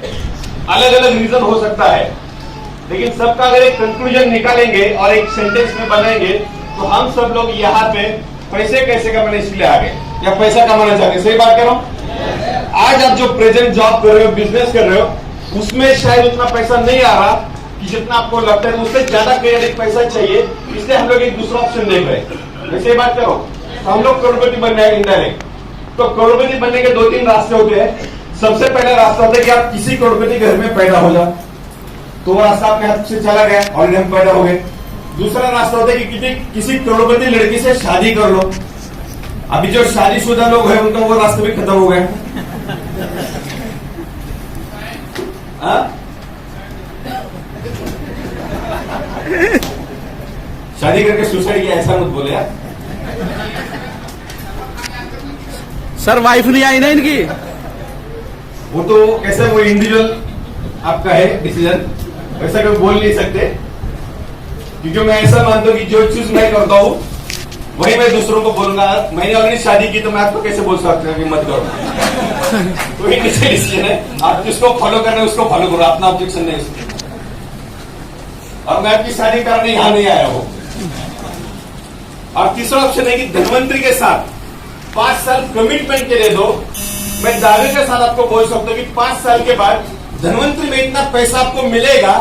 अलग अलग रीजन हो सकता है, लेकिन सबका अगर एक कंक्लूजन निकालेंगे और एक सेंटेंस में बनाएंगे तो हम सब लोग यहाँ पे पैसे कैसे कमाने इसलिए आ गए या पैसा कमाना चाहते हैं। सही बात कर रहा हूँ। आज आप जो प्रेजेंट जॉब कर रहे हो, बिजनेस कर रहे हो, उसमें शायद उतना पैसा नहीं आ रहा कि जितना आपको लगता है, तो उससे ज्यादा क्रिएटिव पैसा चाहिए, इसलिए हम लोग एक दूसरा ऑप्शन देख रहे हैं। वैसे बात करो तो हम लोग करोड़पति बन रहे हैं इनडायरेक्ट। तो करोड़पति बनने के 2-3 रास्ते होते हैं। सबसे पहला रास्ता होता है कि आप किसी करोड़पति घर में पैदा हो जाओ, तो वो रास्ता आपके हाथ से चला गया और हम पैदा हो गए। दूसरा रास्ता होता है कि किसी करोड़पति लड़की से शादी कर लो। अभी जो शादीशुदा लोग हैं उनका वो रास्ता भी खत्म हो गया। शादी करके सुसाइड किया ऐसा मत बोले यार। सर वाइफ नहीं आई ना इनकी? वो तो कैसे, वो इंडिविजुअल आपका है डिसीजन, वैसा कोई बोल नहीं सकते। क्योंकि मैं ऐसा मानता हूँ कि जो चीज मैं करता हूँ वही मैं दूसरों को बोलूंगा। मैंने ऑलरेडी शादी की तो मैं आपको कैसे बोल सकता हूँ कि मत करो। तो ये डिसीजन है, आप जिसको फॉलो करना है उसको फॉलो करो, अपना ऑब्जेक्शन नहीं उसको। और मैं आपकी शादी करने यहां नहीं आया हूं। और तीसरा ऑप्शन है कि धनवंतरी के साथ 5 साल कमिटमेंट के लिए दो। मैं दावे के साथ आपको बोल सकता हूं कि 5 साल के बाद धनवंतरी में इतना पैसा आपको मिलेगा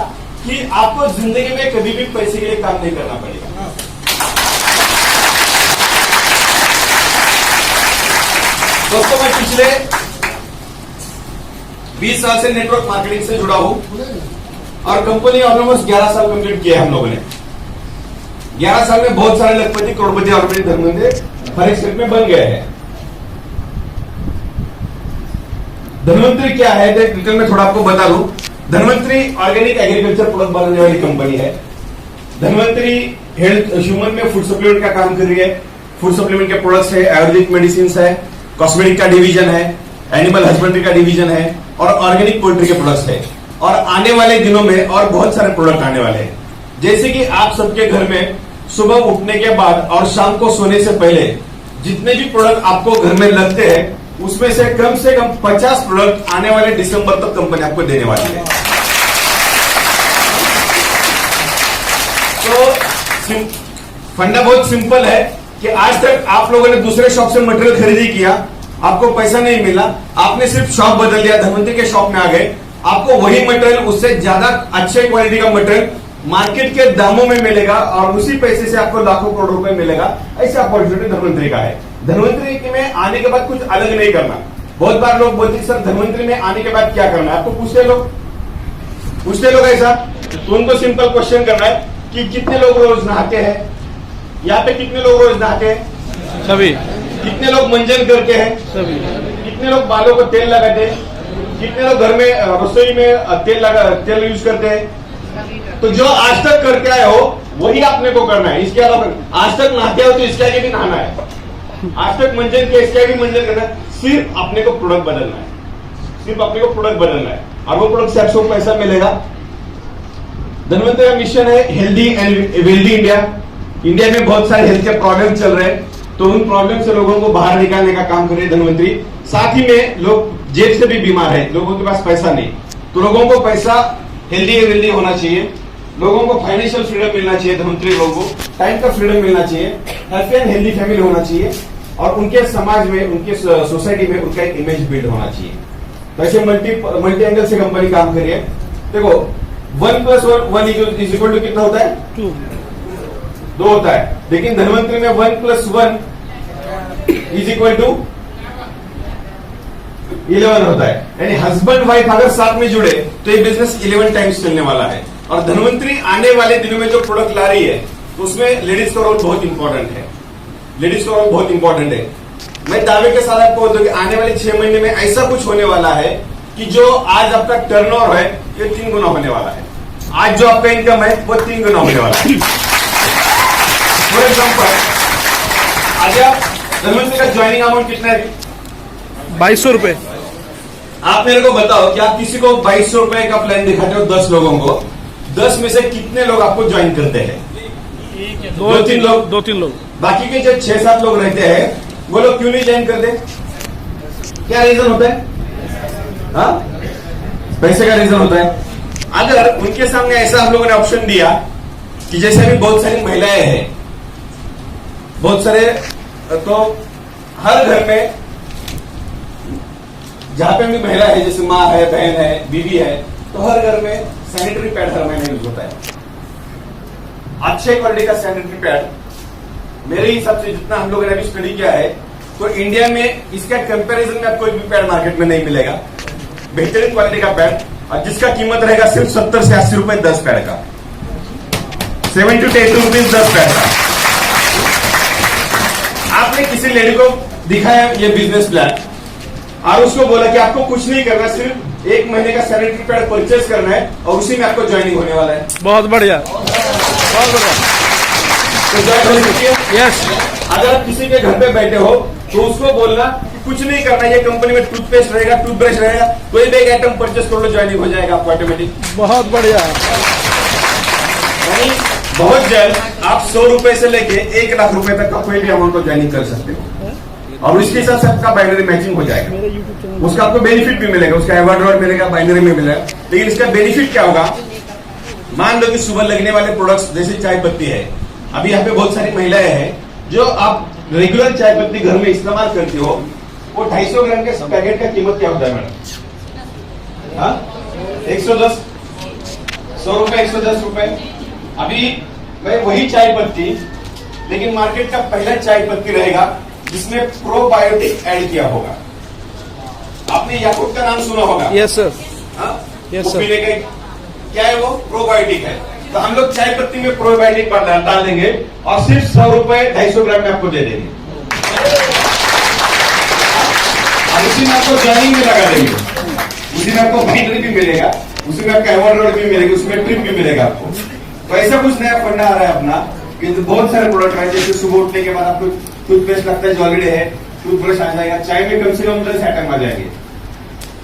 कि आपको जिंदगी में कभी भी पैसे के लिए काम नहीं करना पड़ेगा। दोस्तों, मैं पिछले 20 साल से नेटवर्क मार्केटिंग से जुड़ा हूं और कंपनी ऑलमोस्ट 11 साल कंप्लीट किया हम लोगों ने। 11 साल में बहुत सारे लखपति, करोड़पति और धनवंतरी हर एक स्टेट में बन गए हैं। धनवंतरी क्या है डिटेल में थोड़ा आपको बता दूं। धनवंतरी ऑर्गेनिक एग्रीकल्चर प्रोडक्ट बनाने वाली कंपनी है। धनवंतरी हेल्थ ह्यूमन में फूड सप्लीमेंट का काम कर रही है। फूड सप्लीमेंट के प्रोडक्ट्स है, आयुर्वेदिक मेडिसिन है, कॉस्मेटिक का डिवीजन है, एनिमल हस्बेंड्री का डिवीजन है और ऑर्गेनिक पोल्ट्री के प्रोडक्ट्स है। और आने वाले दिनों में और बहुत सारे प्रोडक्ट आने वाले हैं। जैसे कि आप सबके घर में सुबह उठने के बाद और शाम को सोने से पहले जितने भी प्रोडक्ट आपको घर में लगते हैं, उसमें से कम 50 प्रोडक्ट आने वाले दिसंबर तक कंपनी आपको देने वाली है। तो फंडा बहुत सिंपल है कि आज तक आप लोगों ने दूसरे शॉप से मटेरियल खरीदी किया, आपको पैसा नहीं मिला, आपने सिर्फ शॉप बदल दिया, धनवंतरी के शॉप में आ गए, आपको वही मटेरियल उससे ज्यादा अच्छे क्वालिटी का मटेरियल मार्केट के दामों में मिलेगा और उसी पैसे से आपको लाखों करोड़ रुपए मिलेगा। ऐसा अपॉर्चुनिटी धनवंतरी का है। धनवंतरी में आने के बाद कुछ अलग नहीं करना। बहुत बार लोग बोलते हैं सर धनवंतरी में आने के बाद क्या करना है, आपको पूछते लोग ऐसा। तो उनको सिंपल क्वेश्चन करना है कि कितने लोग रोज नहाते हैं, यहाँ पे कितने लोग रोज नहाते हैं? सभी। कितने लोग मंजन करते हैं? सभी। कितने लोग बालों को तेल लगाते हैं? कितने लोग घर में रसोई में तेल यूज करते हैं? तो जो आज तक करके आए हो वही आपने को करना है। इसके अलावा आज तक नहाते हो तो इसके आगे भी नहाना है, आज तक मंजन किया इसके आगे भी मंजन करना है। सिर्फ अपने को प्रोडक्ट बदलना है, सिर्फ अपने को प्रोडक्ट बदलना है और वो प्रोडक्ट से आपको पैसा मिलेगा। धनवंतरी का मिशन है healthy and wealthy India. India में बहुत सारे हेल्थ के प्रॉब्लम चल रहे हैं, तो उन प्रॉब्लम से लोगों को बाहर निकालने का काम कर रही है धनवंतरी। साथ ही में लोग जेब से भी बीमार है, लोगों के पास पैसा नहीं, तो लोगों को पैसा हेल्दी एंड वेल्दी होना चाहिए, लोगों को फाइनेंशियल फ्रीडम मिलना चाहिए, धनवंतरी लोगों को टाइम का फ्रीडम मिलना चाहिए, हैप्पी एंड हेल्दी फैमिली होना चाहिए और उनके समाज में, उनके सोसाइटी में उनका एक इमेज बिल्ड होना चाहिए। तो ऐसे मल्टी एंगल से कंपनी काम कर रही है। देखो 1 + 1 इज इक्वल टू कितना होता है? 2 होता है, लेकिन धनवंतरी में 1 + 1 इज इक्वल टू 11 होता है। यानी हस्बैंड वाइफ अगर साथ में जुड़े तो ये बिजनेस 11 टाइम्स चलने वाला है। और धनवंतरी आने वाले दिनों में जो प्रोडक्ट ला रही है उसमें लेडीज का रोल बहुत इंपॉर्टेंट है। लेडीज का रोल बहुत इंपॉर्टेंट है। मैं दावे के साथ आपको बोलता हूं कि आने वाले 6 महीने में ऐसा कुछ होने वाला है कि जो आज आपका टर्नओवर है ये 3 गुना होने वाला है। आज जो आपका इनकम है वो 3 गुना होने वाला है। फॉर एग्जाम्पल, आज आप धनवंतरी का ज्वाइनिंग अमाउंट कितना है? 2200 रुपए। आप मेरे को बताओ कि आप किसी को 2200 रुपए का प्लान दिखाते हो 10 लोगों को, 10 में से कितने लोग आपको ज्वाइन करते हैं? 2-3 लोग। 2-3 लोग। बाकी के जो 6-7 लोग रहते हैं वो लोग क्यों नहीं ज्वाइन करते? क्या रीजन होता है? हाँ, पैसे का रीजन होता है। अगर उनके सामने ऐसा हम लोगों ने ऑप्शन दिया कि जैसे अभी बहुत सारी महिलाएं हैं, बहुत सारे, तो हर घर में जहां पे भी महिला है, जैसे माँ है, बहन है, बीवी है, तो हर घर में सैनिटरी पैड हर महीने यूज होता है। अच्छे क्वालिटी का सैनिटरी पैड मेरे हिसाब से जितना हम लोगों ने अभी स्टडी किया है, तो इंडिया में इसका कंपैरिजन में आपको कोई भी पैड मार्केट में नहीं मिलेगा। बेहतरीन क्वालिटी का पैड, और जिसका कीमत रहेगा सिर्फ 70 से 80 रुपए 10 पैड का, 7 to 10 रुपीज 10 पैड का। आपने किसी लेडी को दिखाया ये बिजनेस प्लान और उसको बोला कि आपको कुछ नहीं करना, सिर्फ 1 महीने का सैनिटरी पैड परचेज करना है और उसी में आपको ज्वाइनिंग होने वाला है। बहुत बढ़िया, बहुत बढ़िया। तो ज्वाइन हो सकती है। यस, अगर आप किसी के घर पे बैठे हो तो उसको बोलना कि कुछ नहीं करना, ये कंपनी में टूथपेस्ट रहेगा, टूथब्रश रहेगा, कोई भी एक आइटम परचेस कर लो, ज्वाइनिंग हो जाएगा आपको ऑटोमेटिक। बहुत बढ़िया। यानी बहुत जल्द आप 100 रुपए से लेके 1 लाख रुपए तक का कोई भी अमाउंट को ज्वाइनिंग कर सकते हो और उसके हिसाब से आपका बाइनरी मैचिंग हो जाएगा। उसका आपको बेनिफिट भी मिलेगा, उसका अवार्ड मिलेगा, बाइनरी में मिलेगा। लेकिन इसका बेनिफिट क्या होगा, मान लो कि सुबह लगने वाले प्रोडक्ट्स जैसे चाय पत्ती है, अभी यहाँ पे बहुत सारी महिलाएं हैं जो आप रेगुलर चाय पत्ती घर में इस्तेमाल करते हो, वो 250 ग्राम के पैकेट का कीमत क्या होता है मैडम? हाँ, 110, 100 रुपए, 110 रुपए। अभी भाई वही चाय पत्ती, लेकिन मार्केट का पहला चाय पत्ती रहेगा जिसमें प्रोबायोटिक ऐड किया होगा। आपने याकुट का नाम सुना होगा? Yes sir. हाँ, यस सर। पीने का क्या है वो? प्रोबायोटिक है। तो हम लोग चाय पत्ती में प्रोबायोटिक डाल देंगे और सिर्फ 100 रुपए 250 ग्राम में आपको दे देंगे और उसी में आपको ज्वाइनिंग में लगा देंगे, उसी में आपको बाइनरी भी मिलेगा, उसी में आपका अवार्ड भी मिलेगा, उसमें ट्रिप भी मिलेगा आपको। तो ऐसा कुछ नया फंडा आ रहा है अपना कि बहुत सारे प्रोडक्ट है, जैसे सुबह उठने के बाद आपको टूथपेस्ट लगता है जो ऑलरेडी है, टूथब्रश आ जाएगा, चाय में कम से कम 10 आइटम आ जाएंगे।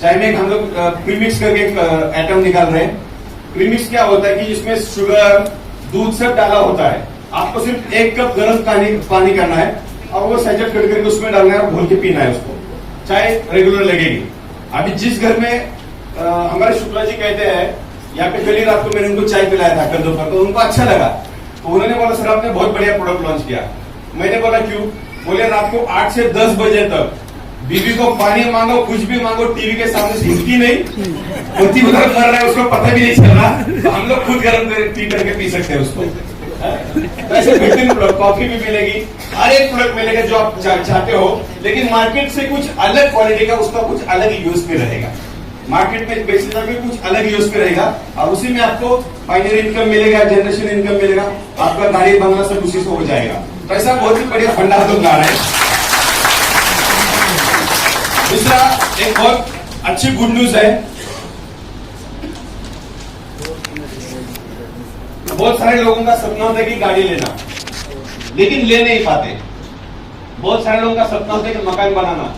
चाय में हम लोग प्रीमिक्स करके एक आइटम निकाल रहे हैं। प्रीमिक्स क्या होता है कि इसमें शुगर, दूध सब डाला होता है, आपको सिर्फ 1 कप गर्म पानी करना है और वो सैचेट करके उसमें डालना है और घोल के पीना है उसको, चाय रेगुलर लगेगी। अभी जिस घर में हमारे शुक्ला जी कहते हैं, यहाँ पे कल रात को मैंने उनको चाय पिलाया था कल दोपहर, तो उनको अच्छा लगा, तो उन्होंने बोला सर आपने बहुत बढ़िया प्रोडक्ट लॉन्च किया। मैंने बोला क्यों? बोले रात को 8 से 10 बजे तक बीवी को पानी मांगो, कुछ भी मांगो, टीवी के सामने हिलती नहीं, पति उधर मर रहा है, उसको पता भी नहीं चल रहा, तो हम लोग खुद गर्म पी करके पी सकते हैं उसको। वैसे बेहतरीन प्रोडक्ट, कॉफी भी मिलेगी, हर एक प्रोडक्ट मिलेगा जो आप चाहते हो, लेकिन मार्केट से कुछ अलग क्वालिटी का, उसका कुछ अलग यूज भी रहेगा। मार्केट में बेचने में कुछ अलग यूज पे रहेगा और उसी में आपको फाइनल इनकम मिलेगा, जनरेशन इनकम मिलेगा, आपका गाड़ी बंगला सब उसी से हो जाएगा। तो ऐसा बहुत ही बढ़िया फंडा हम लोग ला रहे हैं। दूसरा एक बहुत अच्छी गुड न्यूज है, बहुत सारे लोगों का सपना होता है कि गाड़ी लेना, लेकिन ले नहीं पाते। बहुत सारे लोगों का सपना होता है कि मकान बनाना,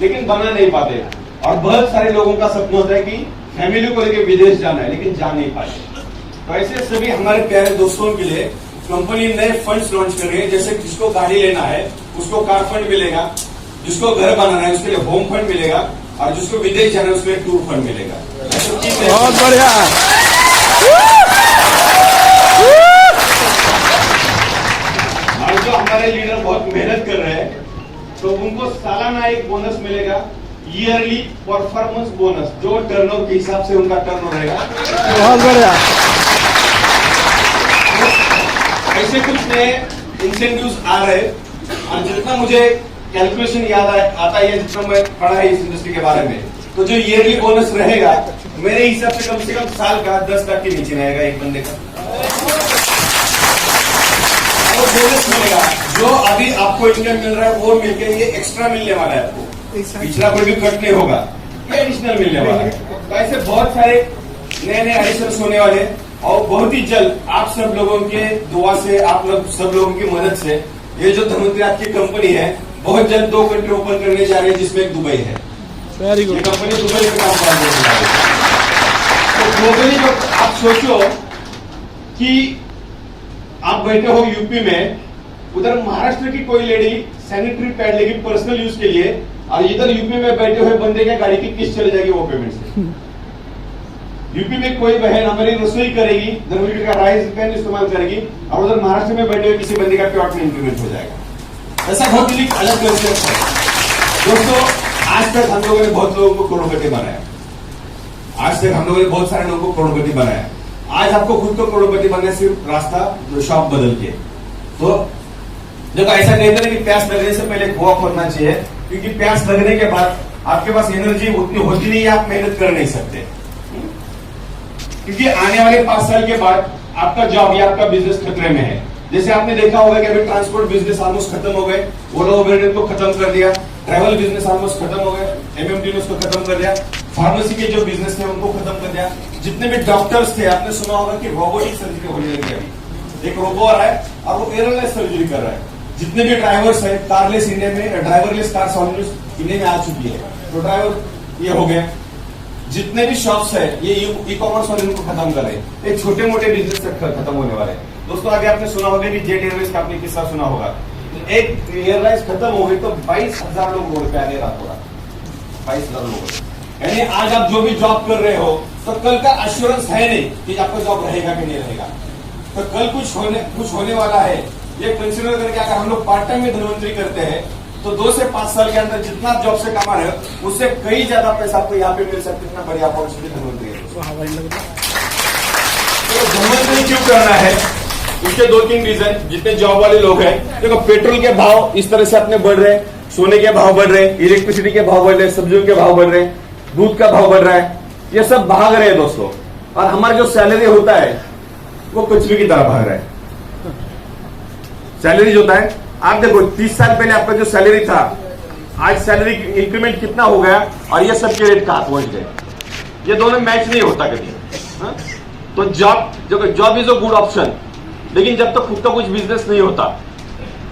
लेकिन बना नहीं पाते। और बहुत सारे लोगों का सपना होता है कि फैमिली को लेकर विदेश जाना है, लेकिन जा नहीं पाते। तो ऐसे सभी हमारे प्यारे दोस्तों के लिए कंपनी नए फंड्स लॉन्च कर रही है। जैसे जिसको गाड़ी लेना है उसको कार फंड मिलेगा, जिसको घर बनाना है उसके लिए होम फंड मिलेगा, और जिसको विदेश जाना है उसके लिए टूर फंड मिलेगा। बहुत बढ़िया। और जो हमारे लीडर बहुत मेहनत कर रहे हैं, तो उनको सालाना एक बोनस मिलेगा, ईयरली परफॉर्मेंस बोनस, जो टर्नओवर के हिसाब से उनका टर्नओवर रहेगा। बहुत बढ़िया। ऐसे कुछ नए इंसेंटिव्स आ रहे हैं, और जितना मुझे कैलकुलेशन याद आता है, जितना मैं पढ़ा है इस इंडस्ट्री के बारे में, तो जो ईयरली बोनस रहेगा मेरे हिसाब से कम साल का 10 लाख के नीचे रहेगा एक बंदे का। वो बोनस मिलेगा, जो अभी आपको इनकम मिल रहा है वो मिलकर ये एक्स्ट्रा मिलने वाला है आपको, पिछला कोई भी कट नहीं होगा, ये एडिशनल मिलने वाला है। तो ऐसे बहुत सारे नए नए एडिशंस होने वाले, और बहुत ही जल्द आप सब लोगों के दुआ से, आप लोग सब लोगों की मदद से, ये जो धनवंतरी आपकी कंपनी है बहुत जल्द 2 कंट्री ओपन करने जा रही है, जिसमें एक दुबई है। वेरी ये गुड। कंपनी दुबई में काम कर रही है। तो ग्लोबली जो आप सोचो कि आप बैठे हो यूपी में, उधर महाराष्ट्र की कोई लेडी सैनिटरी पैड लेगी पर्सनल यूज के लिए, और इधर यूपी में बैठे हुए बंदे के गाड़ी की किस्त चली जाएगी वो पेमेंट से। यूपी में कोई बहन हमारी रसोई करेगी, धर्मवीर का राइस पैन इस्तेमाल करेगी, और उधर महाराष्ट्र में बैठे हुए किसी बंदे का प्लॉट में इंक्रीमेंट हो जाएगा। ऐसा बहुत ही अलग कंसेप्ट है दोस्तों। आज तक हम लोगों ने बहुत लोगों को करोड़पति बनाया, आज तक हम लोगों ने बहुत सारे लोगों को करोड़पति बनाया। आज आपको खुद को करोड़पति बनने सिर्फ रास्ता शॉप बदल के। तो देखो ऐसा कहते हैं कि प्यास लगने से पहले कुआं खोदना चाहिए, क्योंकि प्यास लगने के बाद आपके पास एनर्जी उतनी होती नहीं है, आप मेहनत कर नहीं सकते। क्योंकि आने वाले 5 साल के बाद आपका जॉब या आपका बिजनेस खतरे में है। जैसे आपने देखा होगा कि अभी ट्रांसपोर्ट बिजनेस ऑलमोस्ट खत्म हो गए, ओला उबेर को खत्म कर दिया, ट्रैवल बिजनेस ऑलमोस्ट खत्म हो गए, एमएमटी ने उसको खत्म कर दिया, फार्मेसी के जो बिजनेस थे उनको खत्म कर दिया। जितने भी डॉक्टर्स थे, आपने सुना होगा कि रोबोटिक सर्जरी होने लगी अभी, एक रोबो आ रहा है और वो एयरलेस सर्जरी कर रहा है। जितने भी ड्राइवर्स है, कारलेस इंडिया में, ड्राइवरलेस कार ऑलमोस्ट इंडिया में आ चुकी है, तो ड्राइवर ये हो गया। जितने भी शॉप्स है ये ई कॉमर्स वाले इनको खत्म कर रहे हैं, ये छोटे मोटे बिजनेस खत्म होने वाले हैं दोस्तों। आगे आपने सुना होगा कि जेट एयरवेज का आपने किस्सा सुना होगा, एक एयरलाइंस खत्म हो गई तो 22,000 लोग रोड पे आ गए रातों रात, 22,000 लोग। यानी आज आप जो भी जॉब कर रहे हो तो कल का एश्योरेंस है नहीं कि आपका जॉब रहेगा कि नहीं रहेगा, तो कल कुछ होने वाला है। ये कंसिडर करके अगर हम लोग पार्ट टाइम में धनवंतरी करते हैं तो 2 से 5 साल के अंदर जितना आप जॉब से कमा रहे हो उससे कई ज्यादा पैसा आपको यहाँ पे मिल सकता है। इतना बढ़िया अपॉर्चुनिटी धनवंतरी है। तो धनवंतरी क्यों करना है, उसके 2-3 रीजन। जितने जॉब वाले लोग हैं, देखो पेट्रोल के भाव इस तरह से अपने बढ़ रहे हैं, सोने के भाव बढ़ रहे हैं, इलेक्ट्रिसिटी के भाव बढ़ रहे हैं, सब्जियों के भाव बढ़ रहे हैं, दूध का भाव बढ़ रहा है, ये सब भाग रहे हैं दोस्तों। और हमारा जो सैलरी होता है वो कुछ भी की तरह भाग रहा है। सैलरी जो होता है, आप देखो 30 साल पहले आपका जो सैलरी था, आज सैलरी इंक्रीमेंट कितना हो गया और ये सब के रेट कहां पहुंच गए। ये दोनों मैच नहीं होता कभी। हाँ? तो job is a good option, लेकिन जब तक खुद का कुछ बिजनेस नहीं होता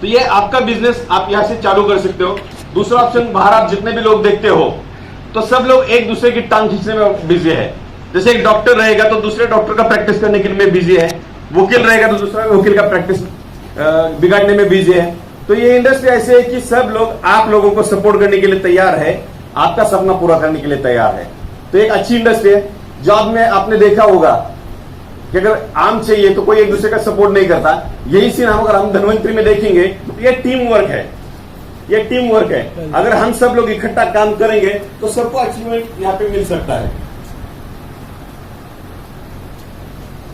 तो ये आपका बिजनेस आप यहां से चालू कर सकते हो। दूसरा ऑप्शन, बाहर आप जितने भी लोग देखते हो तो सब लोग एक दूसरे की टांग खींचने में बिजी है। जैसे एक डॉक्टर रहेगा तो दूसरे डॉक्टर का प्रैक्टिस करने के लिए बिजी है, वकील रहेगा तो दूसरा वकील का प्रैक्टिस बिगाड़ने में बिजी है। तो ये इंडस्ट्री ऐसे है कि सब लोग आप लोगों को सपोर्ट करने के लिए तैयार है, आपका सपना पूरा करने के लिए तैयार है। तो एक अच्छी इंडस्ट्री है। जॉब में आपने देखा होगा कि अगर आम चाहिए तो कोई एक दूसरे का सपोर्ट नहीं करता। यही सीन हम अगर हम धनवंतरी में देखेंगे तो ये टीम वर्क है, ये टीम वर्क है। अगर हम सब लोग इकट्ठा काम करेंगे तो सबको अचीवमेंट यहाँ पे मिल सकता है।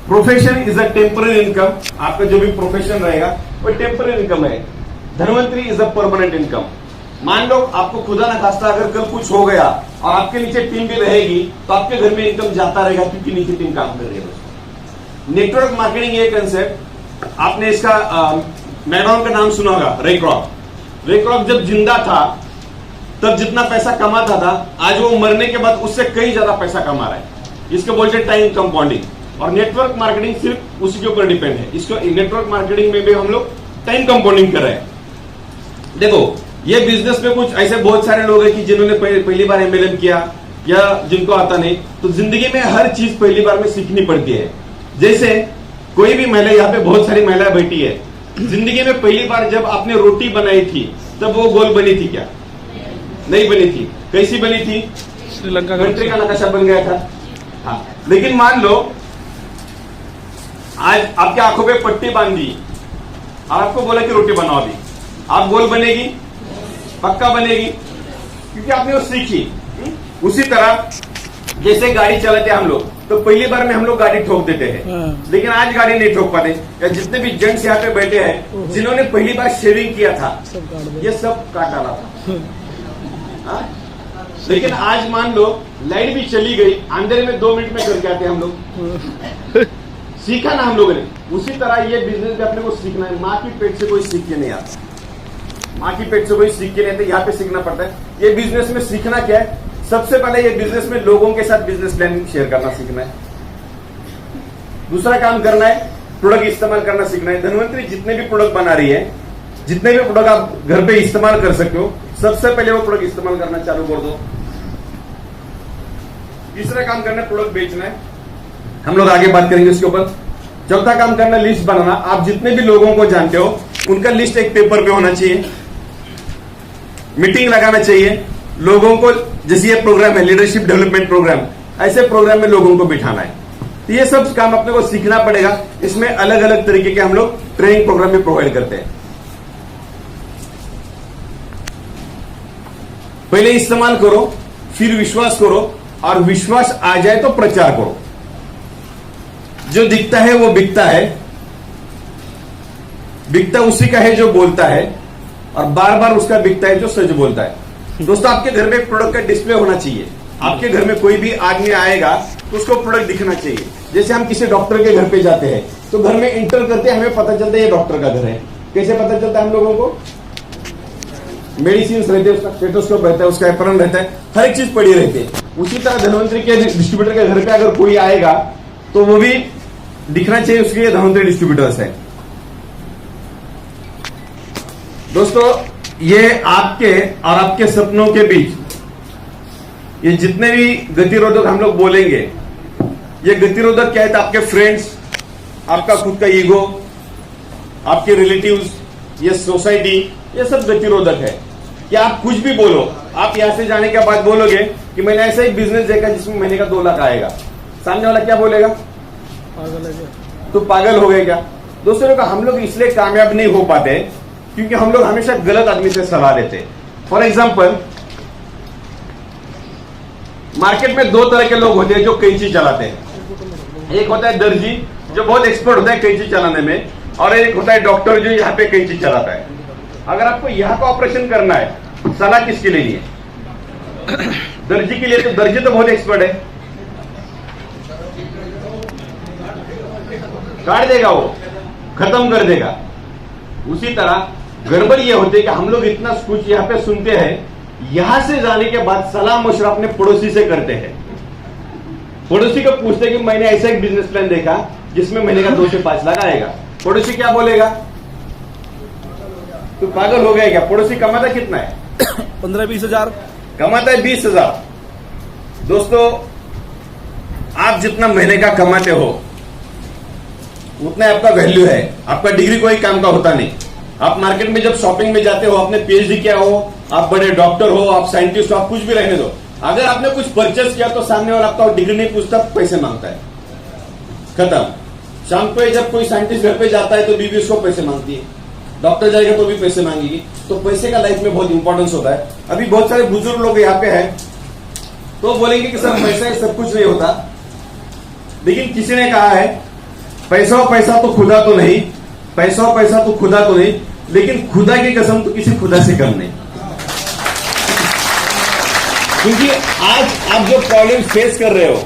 Profession is a temporary income. आपका जो भी प्रोफेशन रहेगा वो टेम्पररी इनकम है। Dhanvantari is a permanent income. मान लो आपको खुदा ना खास्ता अगर कल कुछ हो गया और आपके नीचे टीम भी रहेगी तो आपके घर में इनकम जाता रहेगा, क्योंकि नीचे टीम काम कर रही है। नेटवर्क मार्केटिंग ये कंसेप्ट, आपने इसका मैकडॉन का नाम सुना होगा, रे क्रॉक। रे क्रॉक जब जिंदा था तब जितना पैसा कमाता था, आज वो मरने के बाद उससे कई ज्यादा पैसा कमा रहा है। इसको बोलते हैं टाइम कंपाउंडिंग। और नेटवर्क मार्केटिंग सिर्फ उसी के ऊपर डिपेंड है। इसको नेटवर्क मार्केटिंग में भी हम लोग टाइम कंपाउंडिंग कर रहे हैं। देखो ये बिजनेस में कुछ ऐसे बहुत सारे लोग हैं कि जिन्होंने पहली बार एमएलएम किया या जिनको आता नहीं, तो जिंदगी में हर चीज पहली बार में सीखनी पड़ती है। जैसे कोई भी महिला, यहाँ पे बहुत सारी महिलाएं बैठी है, जिंदगी में पहली बार जब आपने रोटी बनाई थी तब वो गोल बनी थी क्या? नहीं बनी थी। कैसी बनी थी? श्रीलंका कंट्री का नक्शा बन गया था। हाँ, लेकिन मान लो आज आपके आंखों पे पट्टी बांधी और आपको बोला कि रोटी बनाओ, अभी आप गोल बनेगी? पक्का बनेगी, क्योंकि आपने वो सीखी। उसी तरह जैसे गाड़ी चलाते हम लोग, तो पहली बार में हम लोग गाड़ी ठोक देते हैं, लेकिन आज गाड़ी नहीं ठोक पाते। या जितने भी जेंट्स यहाँ पे बैठे हैं जिन्होंने पहली बार शेविंग किया था, ये सब काट डाला था। लेकिन आज मान लो लाइट भी चली गई, अंधेरे में 2 मिनट में करके आते हम लोग। सीखा ना हम लोगों ने। उसी तरह ये बिजनेस भी अपने को सीखना है। माँ की पेट से कोई सीख के नहीं आता, माँ की पेट से कोई सीख के नहीं आता, यहाँ पे सीखना पड़ता है। ये बिजनेस में सीखना क्या है? सबसे पहले ये बिजनेस में लोगों के साथ बिजनेस प्लान शेयर करना सीखना है। दूसरा काम करना है, प्रोडक्ट इस्तेमाल करना सीखना है। धनवंतरी जितने भी प्रोडक्ट बना रही है, जितने भी प्रोडक्ट आप घर पे इस्तेमाल कर सकते हो, सबसे पहले वो प्रोडक्ट इस्तेमाल करना चालू कर दो। तीसरा काम करना है प्रोडक्ट बेचना है, हम लोग आगे बात करेंगे उसके ऊपर। चौथा काम करना लिस्ट बनाना। आप जितने भी लोगों को जानते हो उनका लिस्ट एक पेपर पे होना चाहिए। मीटिंग लगाना चाहिए लोगों को। जैसे ये प्रोग्राम है लीडरशिप डेवलपमेंट प्रोग्राम, ऐसे प्रोग्राम में लोगों को बिठाना है। तो ये सब काम अपने को सीखना पड़ेगा। इसमें अलग अलग तरीके के हम लोग ट्रेनिंग प्रोग्राम भी प्रोवाइड करते हैं। पहले इस्तेमाल करो, फिर विश्वास करो, और विश्वास आ जाए तो प्रचार करो। जो दिखता है वो बिकता है, बिकता उसी का है जो बोलता है, और बार बार उसका बिकता है जो सच बोलता है। दोस्तों, आपके घर में एक प्रोडक्ट का डिस्प्ले होना चाहिए। आपके घर में कोई भी आदमी आएगा तो उसको प्रोडक्ट दिखना चाहिए। जैसे हम किसी डॉक्टर के घर पे जाते हैं तो घर में इंटर करते हैं, हमें पता चलता है ये डॉक्टर का घर है। कैसे पता चलता है हम लोगों को? मेडिसिन रहते हैं, उसका स्टेथोस्कोप रहता है, उसका एप्रन रहता है, हर एक चीज पड़ी रहती है। उसी तरह धनवंतरी के डिस्ट्रीब्यूटर के घर पे अगर कोई आएगा तो वो भी दिखना चाहिए उसके लिए धनवंतरी डिस्ट्रीब्यूटर्स है। दोस्तों, ये आपके और आपके सपनों के बीच ये जितने भी गतिरोधक हम लोग बोलेंगे, ये गतिरोधक क्या है? तो आपके फ्रेंड्स, आपका खुद का ईगो, आपके रिलेटिव्स, ये सोसाइटी, ये सब गतिरोधक है। कि आप कुछ भी बोलो, आप यहां से जाने के बाद बोलोगे कि मैंने ऐसा एक बिजनेस देखा जिसमें महीने का 2 लाख आएगा, सामने वाला क्या बोलेगा? पागल है क्या? तो पागल हो गए क्या? दोस्तों, हम लोग इसलिए कामयाब नहीं हो पाते क्योंकि हम लोग हमेशा गलत आदमी से सलाह लेते हैं। फॉर एग्जाम्पल, मार्केट में 2 तरह के लोग होते हैं जो कैंची चलाते हैं। एक होता है दर्जी, जो बहुत एक्सपर्ट होता है कैंची चलाने में, और एक होता है डॉक्टर जो यहाँ पे कैंची चलाता है। अगर आपको यहाँ का ऑपरेशन करना है, सलाह किसके लिए है? दर्जी के लिए। तो दर्जी तो बहुत एक्सपर्ट है, काट देगा, वो खत्म कर देगा। उसी तरह गड़बड़ ये होती है कि हम लोग इतना कुछ यहाँ पे सुनते हैं, यहां से जाने के बाद सलाह मशवरा अपने पड़ोसी से करते हैं। पड़ोसी को पूछते कि मैंने ऐसा एक बिजनेस प्लान देखा जिसमें महीने का 2 से 5 लाख आएगा। पड़ोसी क्या बोलेगा? तो पागल हो गया क्या? पड़ोसी कमाता कितना है? 15-20 हजार कमाता है 20,000। दोस्तों, आप जितना महीने का कमाते हो उतना आपका वैल्यू है। आपका डिग्री कोई काम का होता नहीं। आप मार्केट में जब शॉपिंग में जाते हो, आपने पीएचडी किया हो, आप बड़े डॉक्टर हो, आप साइंटिस्ट हो, आप कुछ भी रहने दो, अगर आपने कुछ परचेस किया तो सामने वाला आपका डिग्री नहीं पूछता, पैसे मांगता है, खत्म। शाम को जब कोई साइंटिस्ट घर पे जाता है तो बीवी उसको पैसे मांगती है, डॉक्टर जाएगा तो भी पैसे मांगेगी। तो पैसे का लाइफ में बहुत इंपॉर्टेंस होता है। अभी बहुत सारे बुजुर्ग लोग यहाँ पे हैं तो बोलेंगे कि सर पैसा सब कुछ नहीं होता, लेकिन किसी ने कहा है पैसा और पैसा तो खुदा तो नहीं, पैसा और पैसा तो खुदा तो नहीं, लेकिन खुदा की कसम तो किसी खुदा से कम नहीं। क्योंकि आज आप जो प्रॉब्लम फेस कर रहे हो,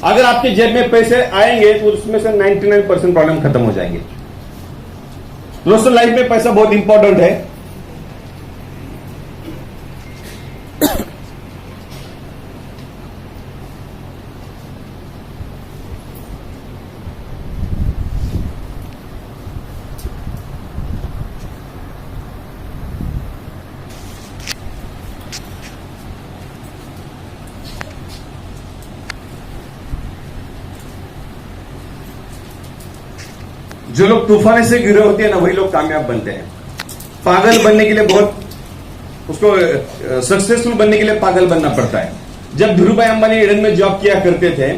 अगर आपके जेब में पैसे आएंगे तो उसमें से 99% प्रॉब्लम खत्म हो जाएंगे। दोस्तों, लाइफ में पैसा बहुत इंपॉर्टेंट है। जो लोग तूफान से गिरे होते हैं ना, वही लोग कामयाब बनते हैं। पागल बनने के लिए बहुत, उसको सक्सेसफुल बनने के लिए पागल बनना पड़ता है। जब धीरूभाई अंबानी ईडन में जॉब किया करते थे,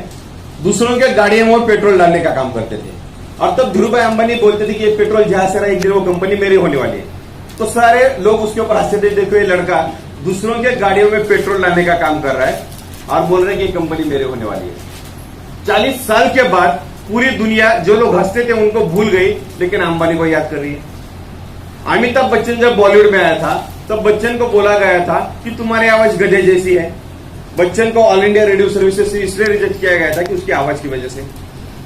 दूसरों के गाड़ियों में पेट्रोल डालने का काम करते थे, और तब धीरूभाई अंबानी बोलते थे कि ये पेट्रोल जहां से रहा, एक दिन वो कंपनी मेरी होने वाली है। तो सारे लोग उसके ऊपर हंसते थे, देखो ये लड़का दूसरों के गाड़ियों में पेट्रोल डालने का काम कर रहा है और बोल रहे हैं कि कंपनी मेरे होने वाली है। 40 साल के बाद पूरी दुनिया, जो लोग हंसते थे उनको भूल गई, लेकिन अंबानी को याद कर रही है। अमिताभ बच्चन जब बॉलीवुड में आया था तब बच्चन को बोला गया था कि तुम्हारी आवाज गधे जैसी है। बच्चन को ऑल इंडिया रेडियो सर्विसेज से इसलिए रिजेक्ट किया गया था कि उसकी आवाज की वजह से।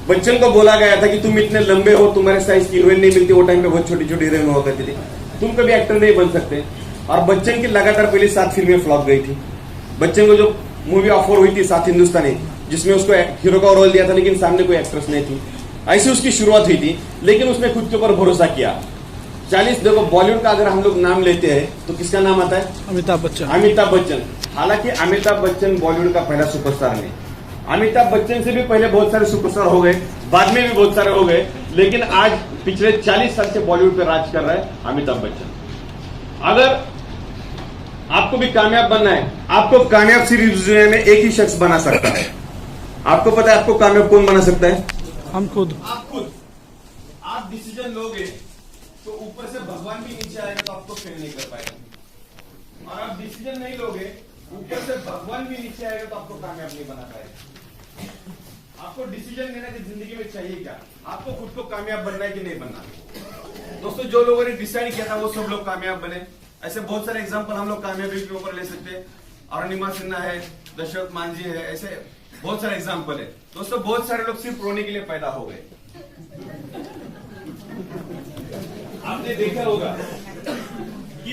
बच्चन को बोला गया था कि तुम इतने लंबे हो, तुम्हारे साइज की हीरोइन नहीं मिलती। वो टाइम पे बहुत छोटी छोटी हीरोइन हुआ करती थी, तुम कभी एक्टर नहीं बन सकते। और बच्चन की लगातार पहले 7 फिल्में फ्लॉप गई थी। बच्चन को जो मूवी ऑफर हुई थी 7 हिंदुस्तानी, जिसमें उसको हीरो का रोल दिया था, लेकिन सामने कोई एक्ट्रेस नहीं थी। ऐसी उसकी शुरुआत हुई थी, लेकिन उसने खुद के ऊपर भरोसा किया। 40, देखो बॉलीवुड का अगर हम लोग नाम लेते हैं तो किसका नाम आता है? अमिताभ बच्चन। अमिताभ बच्चन। हालांकि अमिताभ बच्चन बॉलीवुड का पहला सुपरस्टार नहीं। अमिताभ बच्चन से भी पहले बहुत सारे सुपरस्टार हो गए, बाद में भी बहुत सारे हो गए, लेकिन आज पिछले 40 साल से बॉलीवुड पे राज कर रहा है अमिताभ बच्चन। अगर आपको भी कामयाब बनना है। आपको कामयाब सिर्फ इस दुनिया में एक ही शख्स बना सकता है। आपको पता है आपको कामयाब कौन बना सकता है? हम खुद। आप खुद। आप डिसीजन लोगे तो ऊपर से भगवान भी नीचे आएगा तो आपको फेल नहीं कर पाएगा, और आप डिसीजन नहीं लोगे ऊपर से भगवान भी नीचे आएगा तो आपको कामयाब नहीं बना पाएगा। आपको डिसीजन लेना कि जिंदगी में चाहिए क्या, आपको खुद को कामयाब बनना है कि नहीं बनना। दोस्तों, जो लोगों ने डिसाइड किया था वो सब लोग कामयाब बने। ऐसे बहुत सारे एग्जांपल हम लोग कामयाबी के ऊपर ले सकते हैं। अरुणिमा सिन्हा है, दशरथ मांझी है, ऐसे बहुत सारे एग्जांपल है। दोस्तों, बहुत सारे लोग सिर्फ रोने के लिए पैदा हो गए। आपने देखा होगा कि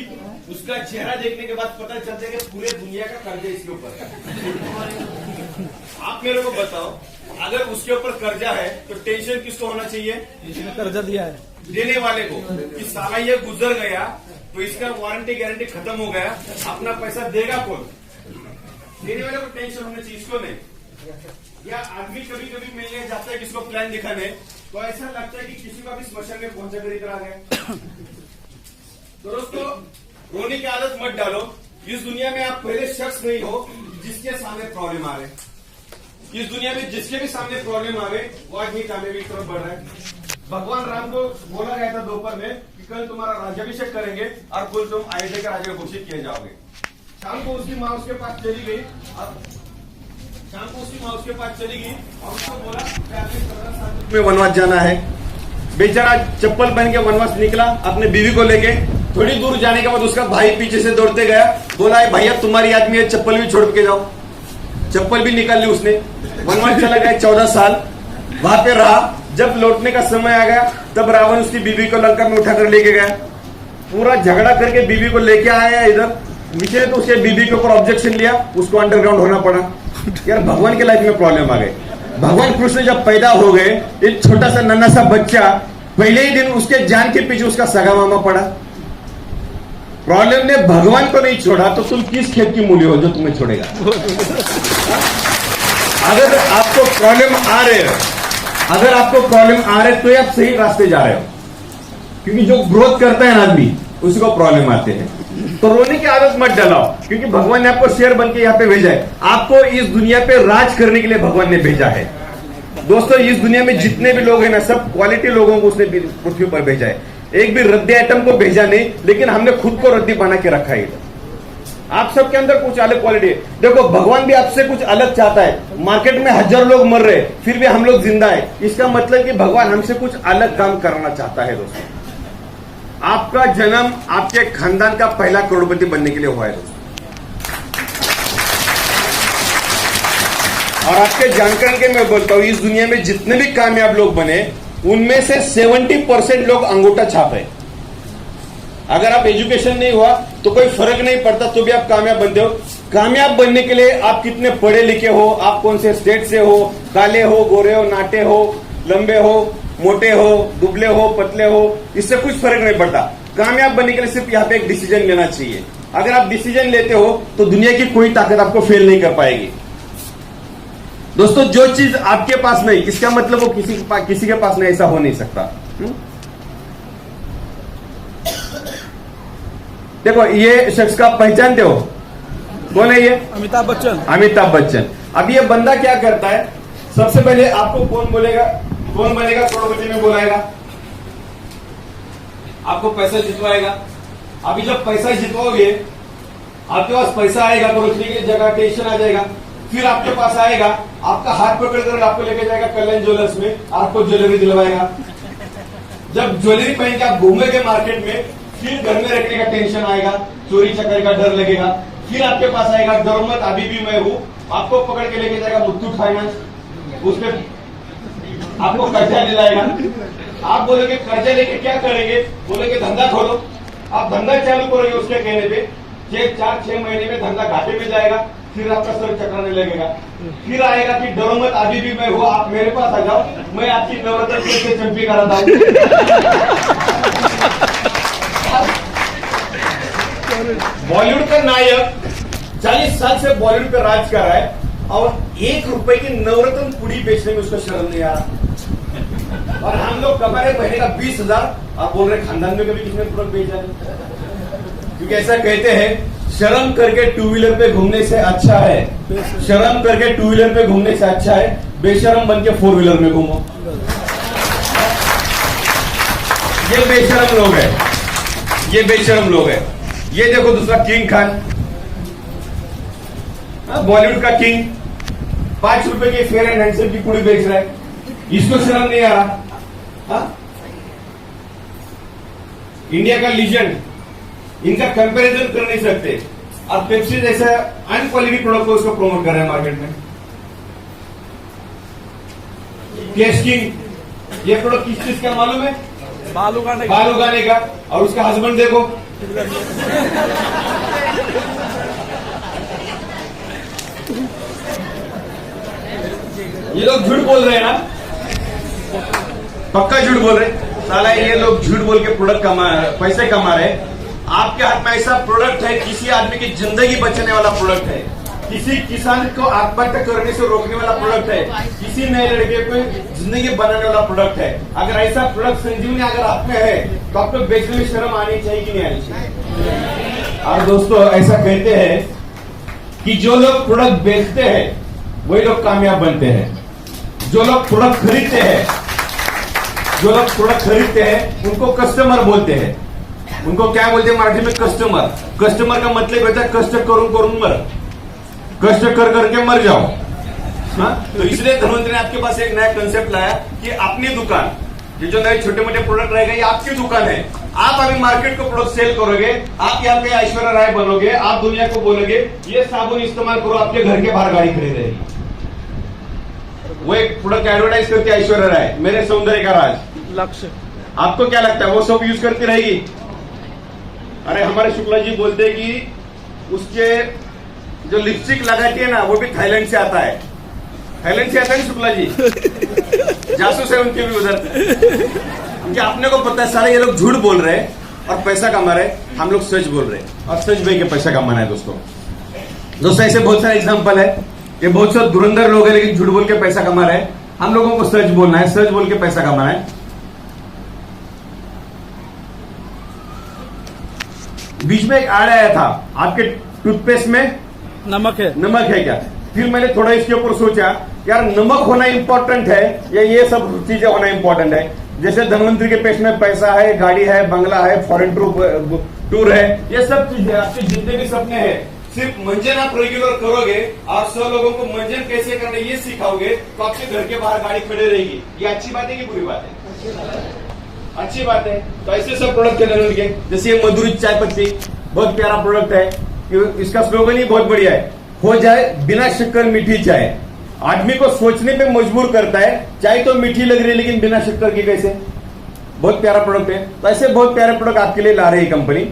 उसका चेहरा देखने के बाद पता चलता है कि पूरे दुनिया का कर्जा इसके ऊपर है। आप मेरे को बताओ, अगर उसके ऊपर कर्जा है तो टेंशन किसको होना चाहिए? जिसने कर्जा दिया है, देने वाले को, कि साला ये गुजर गया तो इसका वारंटी गारंटी खत्म हो गया, अपना पैसा देगा कौन? देने वाले को टेंशन होना चाहिए, इसको नहीं। या आदमी कभी कभी मिलने जाता है किसको प्लान दिखाने, तो ऐसा लगता है कि किसी को भी स्मशान में पहुंचा कर इधर आ गया। तो दोस्तों, रोने की आदत मत डालो। इस दुनिया में आप पहले शख्स नहीं हो जिसके सामने प्रॉब्लम आ रहे। इस दुनिया में जिसके भी सामने प्रॉब्लम आ रहे वो आदमी कामयाबी की तरफ बढ़ रहा है। भगवान राम को बोला गया था दोपहर में कि कल तुम्हारा राज्याभिषेक करेंगे और कल तुम अयोध्या के राजा घोषित किए जाओगे। शाम को उसकी माँ उसके पास चली गई और उसको बोला में वनवास जाना है। बेचारा चप्पल पहन के वनवास निकला अपने बीवी को लेके। थोड़ी दूर जाने के बाद उसका भाई पीछे से दौड़ते गया, बोला भैया तुम्हारी आदमी है, चप्पल भी छोड़ के जाओ। चप्पल भी निकाल ली उसने। वनवास चला गया 14 साल, वहां पे रहा। जब लौटने का समय आ गया तब रावण उसकी बीवी को लंका में उठाकर लेके गया। पूरा झगड़ा करके बीवी को लेके आया इधर नीचे, तो उसके बीवी के ऊपर ऑब्जेक्शन लिया, उसको अंडरग्राउंड होना पड़ा। यार, भगवान के लाइफ में प्रॉब्लम आ गई। भगवान कृष्ण जब पैदा हो गए, एक छोटा सा नन्हा सा बच्चा, पहले ही दिन उसके जान के पीछे उसका सगा मामा पड़ा। प्रॉब्लम ने भगवान को नहीं छोड़ा तो तुम किस खेत की मूली हो जो तुम्हें छोड़ेगा? अगर आपको प्रॉब्लम आ रहे तो आप सही रास्ते जा रहे हो, क्योंकि जो ग्रोथ करता है ना आदमी उसी को प्रॉब्लम आते हैं। तो रोने की आदत मत डालाओ, क्योंकि भगवान ने आपको शेर बन के यहाँ पे भेजा है। आपको इस दुनिया पे राज करने के लिए भगवान ने भेजा है। दोस्तों, इस दुनिया में जितने भी लोग हैं ना, सब क्वालिटी लोगों को उसने पृथ्वी पर भेजा है। एक भी रद्दी आइटम को भेजा नहीं, लेकिन हमने खुद को रद्दी बना के रखा है। आप सबके अंदर कुछ अलग क्वालिटी है। देखो, भगवान भी आपसे कुछ अलग चाहता है। मार्केट में हजारों लोग मर रहे फिर भी हम लोग जिंदा है, इसका मतलब कि भगवान हमसे कुछ अलग काम करना चाहता है। दोस्तों, आपका जन्म आपके खानदान का पहला करोड़पति बनने के लिए हुआ है दोस्तों। और आपके जानकारी के मैं बोलता हूं, इस दुनिया में जितने भी कामयाब लोग बने उनमें से 70% लोग अंगूठा छाप है। अगर आप एजुकेशन नहीं हुआ तो कोई फर्क नहीं पड़ता, तो भी आप कामयाब बनते हो। कामयाब बनने के लिए आप कितने पढ़े लिखे हो, आप कौन से स्टेट से हो, काले हो, गोरे हो, नाटे हो, लंबे हो, मोटे हो, दुबले हो, पतले हो, इससे कुछ फर्क नहीं पड़ता। कामयाब बनने के लिए सिर्फ यहाँ पे एक डिसीजन लेना चाहिए। अगर आप डिसीजन लेते हो तो दुनिया की कोई ताकत आपको फेल नहीं कर पाएगी। दोस्तों, जो चीज आपके पास नहीं, इसका मतलब वो किसी के पास नहीं, ऐसा हो नहीं सकता। देखो, ये शख्स का पहचानते हो? कौन है ये? अमिताभ बच्चन। अमिताभ बच्चन। अब ये बंदा क्या करता है? सबसे पहले आपको कौन बनेगा करोड़पति में बुलाएगा, आपको पैसा जितवाएगा। अभी जब पैसा जितवाओगे, आपके पास पैसा आएगा तो रुकने की जगह टेंशन आ जाएगा। फिर आपके पास आएगा, आपका हाथ पकड़कर आपको लेके जाएगा कल्याण ज्वेलर्स में, आपको ज्वेलरी दिलवाएगा। जब ज्वेलरी पहन के आप घूमेंगे मार्केट में, फिर घर में रखने का टेंशन आएगा, चोरी चकारी का डर लगेगा। फिर आपके पास आएगा, डरो मत अभी भी मैं हूं, आपको पकड़ के लेके जाएगा मुथूट फाइनेंस, उसमें आपको कर्जा दिलाएगा। आप बोलोगे कर्जा लेके क्या करेंगे? बोलोगे धंधा खोलो। आप धंधा चालू करोगे, उसके कहने पे 4-6 महीने में धंधा घाटे में जाएगा। फिर आपका सर चकराने लगेगा। फिर आएगा कि डरो मत अभी भी मैं हूं, आप मेरे पास आ जाओ, मैं आपकी नवरत्न से चंपी कराता हूं। बॉलीवुड का नायक 40 साल से बॉलीवुड पे राज कर रहा है और 1 रुपए की नवरत्न पुड़ी बेचने में उसको शर्म नहीं आ रहा। और हम लोग कमा रहे महीने का 20,000, आप बोल रहे खानदान में कभी किसने प्रोडक्ट बेचा नहीं? क्योंकि ऐसा कहते हैं शर्म करके टू व्हीलर पे घूमने से अच्छा है, शर्म करके टू व्हीलर पे घूमने से अच्छा है बेशरम बन के फोर व्हीलर में घूमो। ये बेशरम लोग है, ये बेशरम लोग है। ये देखो दूसरा किंग खान, बॉलीवुड का किंग, 5 रुपए के फेयर एंड हैंडसम की कुड़ी बेच रहा है, इसको शर्म नहीं आ रहा। हाँ? इंडिया का लीजेंड, इनका कंपैरिजन कर नहीं सकते, और पेप्सी जैसा अनक्वालिटी प्रोडक्ट को उसको प्रमोट कर रहे हैं मार्केट में। केश किंग, ये प्रोडक्ट किस चीज का मालूम है? बाल उगाने बाल उगाने का। और उसका हस्बैंड देखो, ये लोग झूठ बोल रहे हैं ना, पक्का झूठ बोल रहे हैं। साला ये लोग झूठ बोल के प्रोडक्ट पैसे कमा रहे हैं। आपके हाथ में ऐसा प्रोडक्ट है, किसी आदमी की जिंदगी बचाने वाला प्रोडक्ट है, किसी किसान को आत्महत्या करने से रोकने वाला प्रोडक्ट है, किसी नए लड़के को जिंदगी बनाने वाला प्रोडक्ट है। अगर ऐसा प्रोडक्ट संजीवनी अगर आप में है तो आपको बेचने में शर्म आनी चाहिए कि नहीं आनी चाहिए? और दोस्तों ऐसा कहते हैं कि जो लोग प्रोडक्ट बेचते हैं वही लोग कामयाब बनते हैं, जो लोग प्रोडक्ट खरीदते हैं, जो लोग प्रोडक्ट खरीदते हैं उनको कस्टमर बोलते हैं। उनको क्या बोलते हैं मराठी में? कस्टमर। कस्टमर का मतलब होता है कष्ट करून मर, कष्ट कर करके मर जाओ। हाँ? तो इसलिए धनवंतरी ने आपके पास एक नया कंसेप्ट लाया कि अपनी दुकान, ये जो नए छोटे मोटे प्रोडक्ट रहेगा ये आपकी दुकान है। आप अभी मार्केट को प्रोडक्ट सेल करोगे, आप यहाँ पे ऐश्वर्या राय बनोगे, आप दुनिया को बोलोगे ये साबुन इस्तेमाल करो, आपके घर के बाहर गाड़ी खड़ी रहेगी। वो एक प्रोडक्ट एडवर्टाइज करती है ऐश्वर्या राय, मेरे सौंदर्य का राज, लक्ष्य। आपको क्या लगता है वो सब यूज करती रहेगी? अरे हमारे शुक्ला जी बोलते हैं कि उसके जो लिपस्टिक लगाती है ना वो भी थाईलैंड से आता है। थाईलैंड से आता है ना शुक्ला जी, जासूस है उनके भी उधर। क्योंकि आपने को पता है सारे ये लोग झूठ बोल रहे हैं और पैसा कमा रहे हैं, हम लोग सच बोल रहे हैं और सच बोल के पैसा कमाना है। दोस्तों ऐसे बहुत सारे एग्जाम्पल है, ये बहुत सारे धुरंधर लोग हैं लेकिन झूठ बोल के पैसा कमा रहे हैं। हम लोगों को सच बोलना है, सच बोल के पैसा कमाना है। बीच में एक ऐड आया था, आपके टूथपेस्ट में नमक है, नमक है क्या? फिर मैंने थोड़ा इसके ऊपर सोचा यार नमक होना इंपॉर्टेंट है या ये सब चीजें होना इंपॉर्टेंट है? जैसे धनवंतरी के पेट में पैसा है, गाड़ी है, बंगला है, फॉरेन टूर है, ये सब चीजें आपके जितने भी सपने हैं, सिर्फ मंजन आप रेगुलर करोगे और 100 लोगों को मंजन कैसे करना ये सिखाओगे तो आपके घर के बाहर गाड़ी खड़ी रहेगी। ये अच्छी बात है कि बुरी बात है? अच्छी बात है। तो ऐसे सब प्रोडक्ट के जैसे ये मधुरी चाय पत्ती, बहुत प्यारा प्रोडक्ट है, इसका स्लोगन ही बहुत बढ़िया है, हो जाए बिना शक्कर मीठी चाय। आदमी को सोचने पे मजबूर करता है, चाय तो मीठी लग रही है लेकिन बिना शक्कर की कैसे? बहुत प्यारा प्रोडक्ट है। तो ऐसे बहुत प्यारे प्रोडक्ट आपके लिए ला रही है कंपनी।